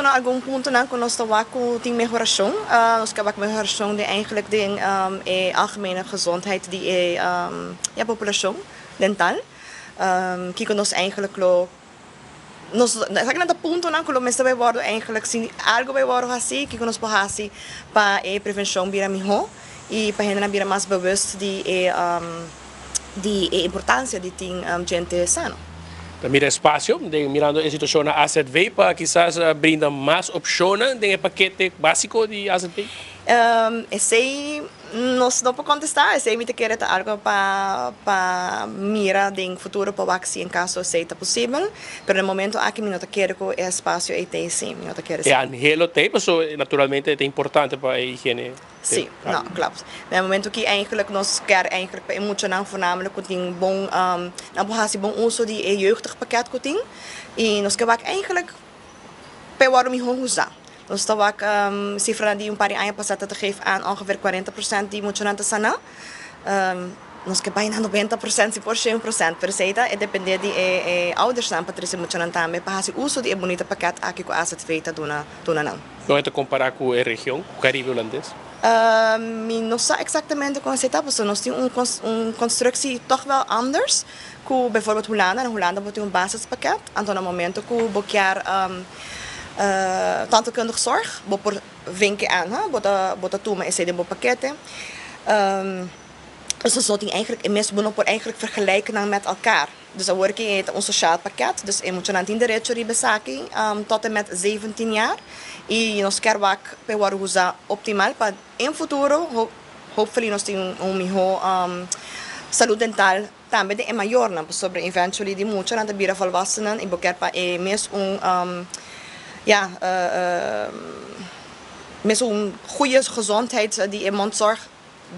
Algum ponto na nós estamos com tem melhoração, nós acabamos com melhoração de eigenlijk de algemene gezondheid die ja população dental, que nós eigenlijk nós eigenlijk dat ponto na que mensen bij worden eigenlijk zien algo bij worden assim que nós podemos para prevenção vira melhor e para gente vira mais bewust de importância de ter gente sana. Mira espaço, mirando a situação na AZV, para quizás brinda mais opções de paquete básico de AZV? Sei, nós não podemos contestar, sei me querer algo para mirar em futuro para ver se em caso seja possível, mas no momento aqui não quero que o espaço é sim, não quero. É anhelo tem, mas naturalmente é importante para a higiene. Sim, não, claro. No momento que eigenlijk nós quer eigenlijk emocional voornamelijk que tem bom, na borracha bom uso de jeugdig pakket que tem e nós queremos eigenlijk para o melhor usar. Nós estamos cifra de paar jaar passada te geven aan ongeveer 40% die emocionante sana. Nós que bijna 90% se por 100% per seita e depende de ouders na patrícia emocionante também para fazer uso de bonita pakket aqui com asset feita dona não. Não é comparar com a região, o Caribe holandês? Não sei exatamente como se está, porque nós temos constructie toch wel anders. Que bijvoorbeeld Hollanda, in Hollanda wordt een basispakket. En dan op het moment que boekjaar tandheelkundige zorg, voor winken aan, wat toe maar is een pakketten. Dus dat zou eigenlijk in mensen eigenlijk vergelijken met elkaar. Dus dan word je een sociaal pakket, dus emotioneel in de recho besaki tot en met 17 jaar. E nós queremos que o uso optimal para em futuro, hopefully nós temos melhor saúde dental também é maior, né? Sobre eventually de muito na bira volwassenen e boquer para mesmo ja mesmo goede gezondheid die mondzorg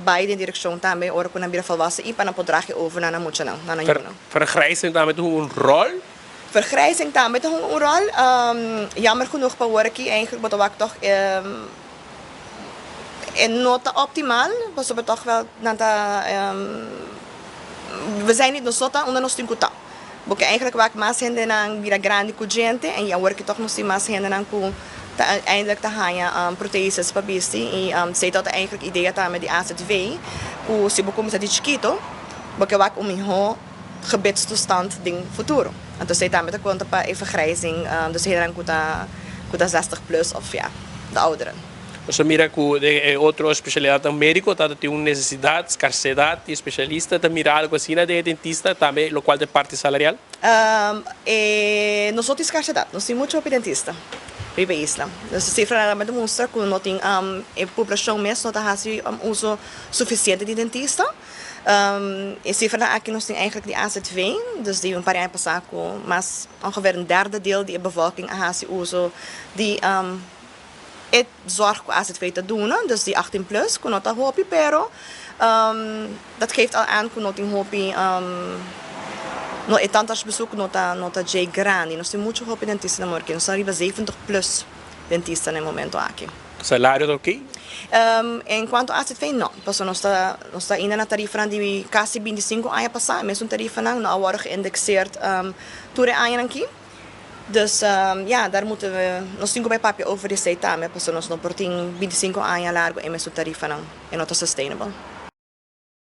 bij de directie também ora com a bira volwassen e para poder over na muito não na jona. Vergrijzing daarmee een rol? Vergrijzing daar met een rol. Jammer genoeg bij werken eigenlijk, maar dat toch not optimaal. We toch wel we zijn niet nosota onder nos tinkuta. Porque eigenlijk werk mas hende nang vira grande com gente en ja werk toch nog mas hende nang ku eindelijk te gaan protheses para bisti e sei dat eigenlijk idee dat met die AZV ku se bokom sa di chiquito, porque werk ho gebiedstoestand ding futuro. En dus zit daar met de konten para een vergrijzing, dus heel kuda 60 plus of ja, de ouderen. Você mira que de outra especialidade médico, tá tem uma necessidade, escassez de especialista, tá mira algo assim de dentista também, o qual de parte salarial? Nós temos escassez, nós temos muito dentista. Vive isla. Dus de cifra demonstra que não tem a população mesmo não tem uso suficiente de dentista. E cifra aqui nós temos eigenlijk de AZV, dus die een paar jaar passado com mas ongeveer een derde deel die bevolking heeft uso die het zorg com AZV te doen, dus die 18 plus, com nota hopi pero dat geeft al aan com nota hopi no e tantas bezoek nota J grande, nós temos muito hopi dentista na morgue, nós arriba 70 plus dentista no momento aqui. Salário do quê? Enquanto AZV não, porque nós está indo na tarifa de quase 25 anos passar, mesmo tarifa não agora geïndexeerd toere anos aqui. Dus ja, daar moeten we nós temos bij papel over de também, porque nós não por 25 anos largo e mesmo tarifa não, é not sustainable.